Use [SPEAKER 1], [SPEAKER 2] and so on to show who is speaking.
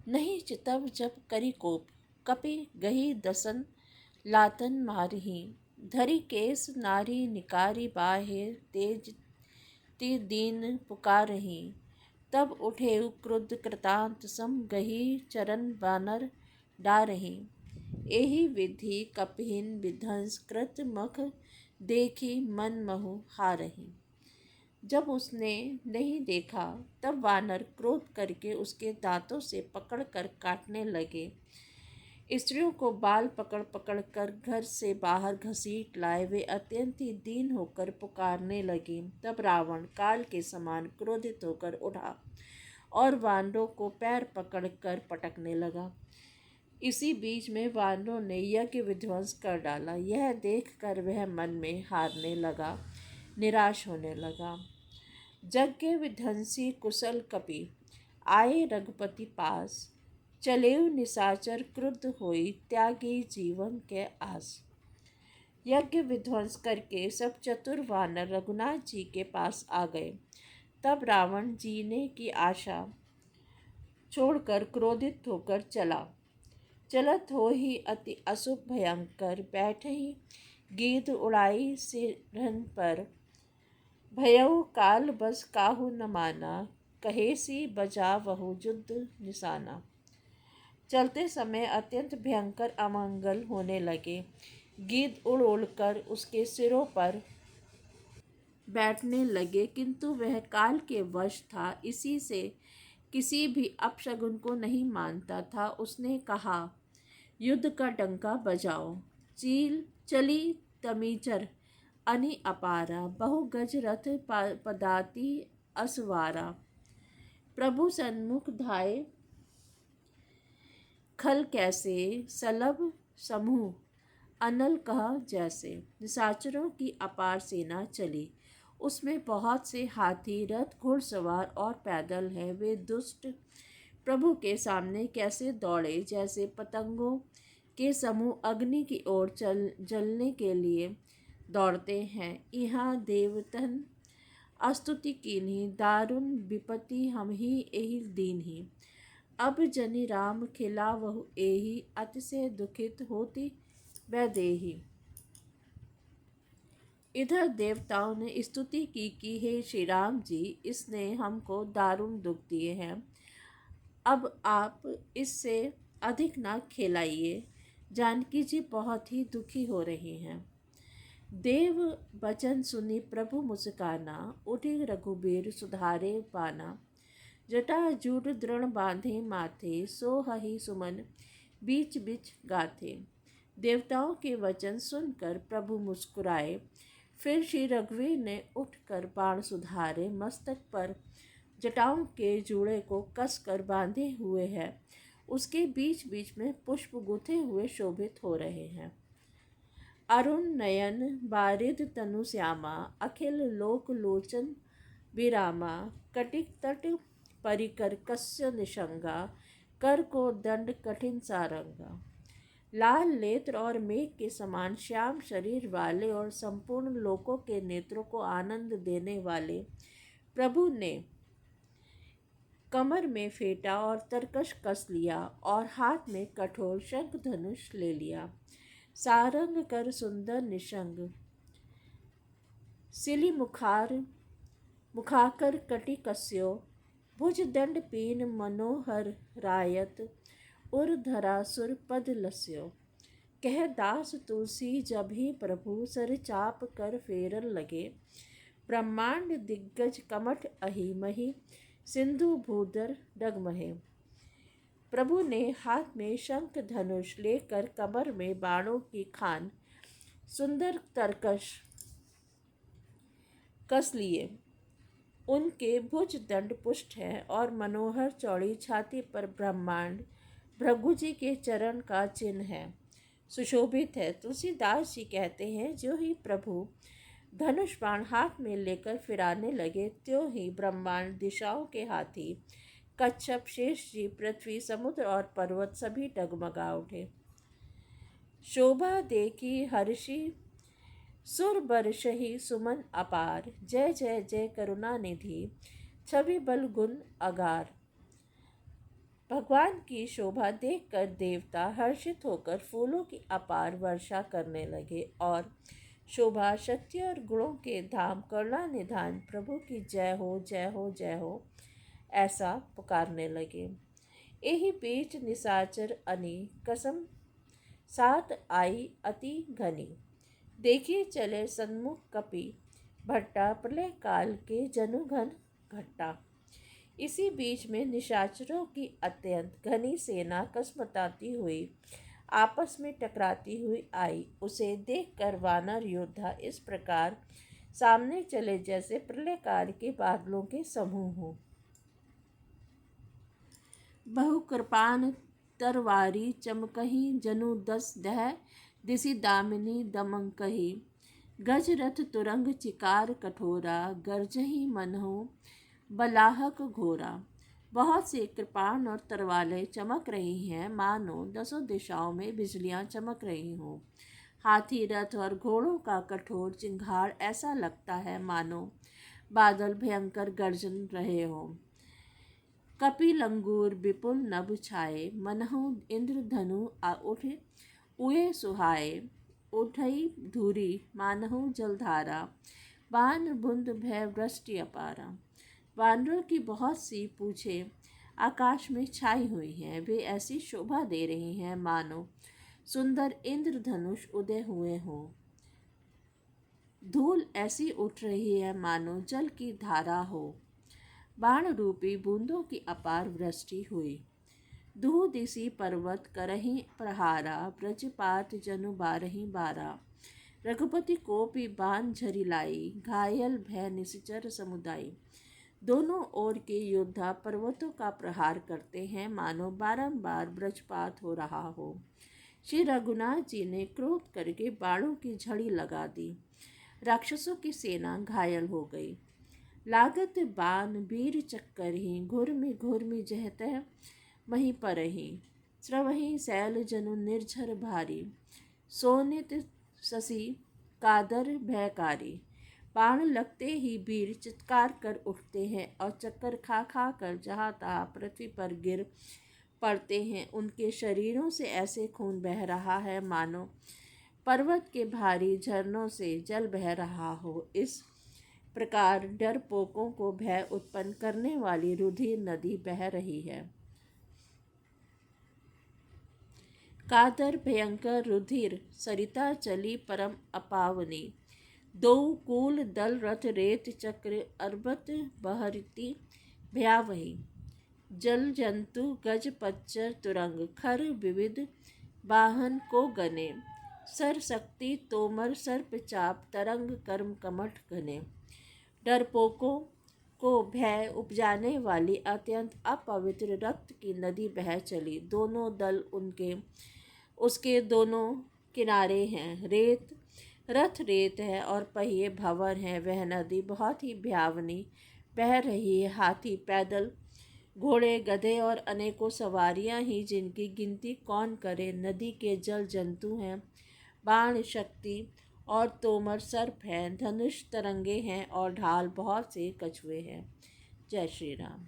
[SPEAKER 1] नहीं चितव जब करी कोप, कपि गही दसन लातन मारही। धरी केस नारी निकारी बाहे, तेज ती दीन पुकारही। तब उठे क्रुद्ध कृतांत सम, गही चरण बानर डारही। एहि विधि कपिहिन विध्वंस कृत, मुख देखी मन महु हारही। जब उसने नहीं देखा तब वानर क्रोध करके उसके दांतों से पकड़कर काटने लगे। स्त्रियों को बाल पकड़ पकड़ कर घर से बाहर घसीट लाए। वे अत्यंत ही दीन होकर पुकारने लगी। तब रावण काल के समान क्रोधित होकर उठा और वानरों को पैर पकड़कर पटकने लगा। इसी बीच में वानरों ने यज्ञ विध्वंस कर डाला। यह देखकर वह मन में हारने लगा, निराश होने लगा। यज्ञ विध्वंसी कुशल कपि आए रघुपति पास, चलेउ निशाचर क्रुद्ध होई, त्यागी जीवन के आस। यज्ञ विध्वंस करके सब चतुर वानर रघुनाथ जी के पास आ गए। तब रावण जीने की आशा छोड़कर क्रोधित होकर चला। चलत हो ही अति अशुभ भयंकर, बैठे ही गीध उड़ाई सिरहन पर। भयउ काल बस काहू न माना, कहेसी बजा वहु युद्ध निशाना। चलते समय अत्यंत भयंकर अमंगल होने लगे। गीध उड़ उड़कर उसके सिरों पर बैठने लगे, किंतु वह काल के वश था, इसी से किसी भी अपशगुन को नहीं मानता था। उसने कहा, युद्ध का डंका बजाओ। चील चली तमीचर अनि अपारा, बहु गज रथ पदाति असवारा। प्रभु सन्मुख धाये खल कैसे, सलभ समूह अनल कह जैसे। निशाचरों की अपार सेना चली। उसमें बहुत से हाथी, रथ, घुड़सवार और पैदल हैं। वे दुष्ट प्रभु के सामने कैसे दौड़े, जैसे पतंगों के समूह अग्नि की ओर जलने के लिए दौड़ते हैं। यहाँ देवतन अस्तुति कीन्ही, दारुण विपत्ति हम ही एहि दीन्ही। अब जनि राम खिला वहु एहि, अतिशय दुखित होती वैदेही। इधर देवताओं ने स्तुति की कि हे श्री राम जी, इसने हमको दारुण दुख दिए हैं, अब आप इससे अधिक ना खिलाइए। जानकी जी बहुत ही दुखी हो रही हैं। देव वचन सुनी प्रभु मुस्काना, उठे रघुबीर सुधारे पाना। जटा जूट दृढ़ बांधे माथे, सो हहि सुमन बीच बीच गाथे। देवताओं के वचन सुनकर प्रभु मुस्कुराए। फिर श्री रघुवीर ने उठकर बाण सुधारे। मस्तक पर जटाओं के जूड़े को कसकर बांधे हुए है। उसके बीच बीच में पुष्प गुथे हुए शोभित हो रहे हैं। अरुण नयन बारिद तनु श्यामा, अखिल लोक लोचन विरामा। कटिक तट परिकर कस्य निशंगा, कर को दंड कठिन सारंगा। लाल नेत्र और मेघ के समान श्याम शरीर वाले और संपूर्ण लोकों के नेत्रों को आनंद देने वाले प्रभु ने कमर में फेंटा और तरकश कस लिया और हाथ में कठोर शंख धनुष ले लिया। सारंग कर सुंदर निशंग, सिली मुखाकर कटि कस्यो। भुज दंड पीन मनोहर रायत, उर धरा सुर पद लस्यो। कह दास तुलसी जब ही प्रभु, सर चाप कर फेरन लगे। ब्रह्मांड दिग्गज कमठ अहि मही, सिंधु भूधर डगमहे। प्रभु ने हाथ में शंख धनुष लेकर कमर में बाणों की खान सुंदर तरकश कस लिए। उनके भुज दंड पुष्ट है और मनोहर चौड़ी छाती पर ब्रह्मांड भृगु जी के चरण का चिन्ह है, सुशोभित है। तुलसीदास जी कहते हैं, जो ही प्रभु धनुष बाण हाथ में लेकर फिराने लगे, त्यों ही ब्रह्मांड, दिशाओं के हाथी, कच्छप, शेष जी, पृथ्वी, समुद्र और पर्वत सभी डगमगा उठे। शोभा देखी हर्षि सुर बरसहि सुमन अपार। जय जय जय करुणा निधि, छवि बल गुण अगार। भगवान की शोभा देखकर देवता हर्षित होकर फूलों की अपार वर्षा करने लगे और शोभा, शक्ति और गुणों के धाम करुणा निधान प्रभु की जय हो, जय हो, जय हो, ऐसा पुकारने लगे। यही बीच निशाचर अनी कसम साथ आई अति घनी। देखिए चले सन्मुख कपि भट्टा, प्रलय काल के जनुघन घट्टा। इसी बीच में निशाचरों की अत्यंत घनी सेना कसमताती हुई आपस में टकराती हुई आई। उसे देखकर वानर योद्धा इस प्रकार सामने चले जैसे प्रलय काल के बादलों के समूह हो। बहु कृपान तरवारी चमकही, जनु दस दह दिसि दामिनी दमंकही। गज रथ तुरंग चिकार कठोरा, गर्जही मनहु बलाहक घोरा। बहुत सी कृपाण और तरवालें चमक रही हैं, मानो दसों दिशाओं में बिजलियां चमक रही हों। हाथी, रथ और घोड़ों का कठोर चिंगाड़ ऐसा लगता है मानो बादल भयंकर गर्जन रहे हों। कपि लंगूर विपुल नभ छाए, मनहु इंद्रधनु उठ उए सुहाए। उठई धूरी मानहु जलधारा, बान बुंद भय वृष्टि अपारा। वानरों की बहुत सी पूंछें आकाश में छाई हुई हैं। वे ऐसी शोभा दे रही हैं मानो सुंदर इंद्रधनुष उदय हुए हों। धूल ऐसी उठ रही है मानो जल की धारा हो। बाण रूपी बूंदों की अपार वृष्टि हुई। दुहु दिसि पर्वत करही प्रहारा, ब्रजपात जनु बारही बारा। रघुपति कोपि बाण झरी लाई, घायल भय निश्चर समुदाय। दोनों ओर के योद्धा पर्वतों का प्रहार करते हैं मानो बारंबार ब्रजपात हो रहा हो। श्री रघुनाथ जी ने क्रोध करके बाणों की झड़ी लगा दी। राक्षसों की सेना घायल हो गई। लागत बाण वीर चक्कर ही, घुर्मि जहत मही परही। स्रवही शैल जनु निर्झर भारी, सोनित शशि कादर भयकारी। बाण लगते ही वीर चित्कार कर उठते हैं और चक्कर खा खा कर जहाँ तहाँ पृथ्वी पर गिर पड़ते हैं। उनके शरीरों से ऐसे खून बह रहा है मानो पर्वत के भारी झरनों से जल बह रहा हो। इस प्रकार डरपोकों को भय उत्पन्न करने वाली रुधिर नदी बह रही है। कादर भयंकर रुधिर सरिता चली परम अपावनी। दो कूल दल रथ रेत चक्र अर्बत बहरती भयावही। जल जंतु गज पच्चर तुरंग, खर विविध वाहन को गने। सर शक्ति तोमर सर्प चाप, तरंग कर्म कमठ घने। डरपोकों को भय उपजाने वाली अत्यंत अपवित्र रक्त की नदी बह चली। दोनों दल उसके दोनों किनारे हैं। रथ रेत है और पहिए भंवर हैं। वह नदी बहुत ही भयावनी बह रही है। हाथी, पैदल घोड़े, गधे और अनेकों सवारियां ही जिनकी गिनती कौन करे। नदी के जल जंतु हैं, बाण शक्ति और तोमर सर्प हैं, धनुष तरंगे हैं और ढाल बहुत से कछुए हैं। जय श्री राम।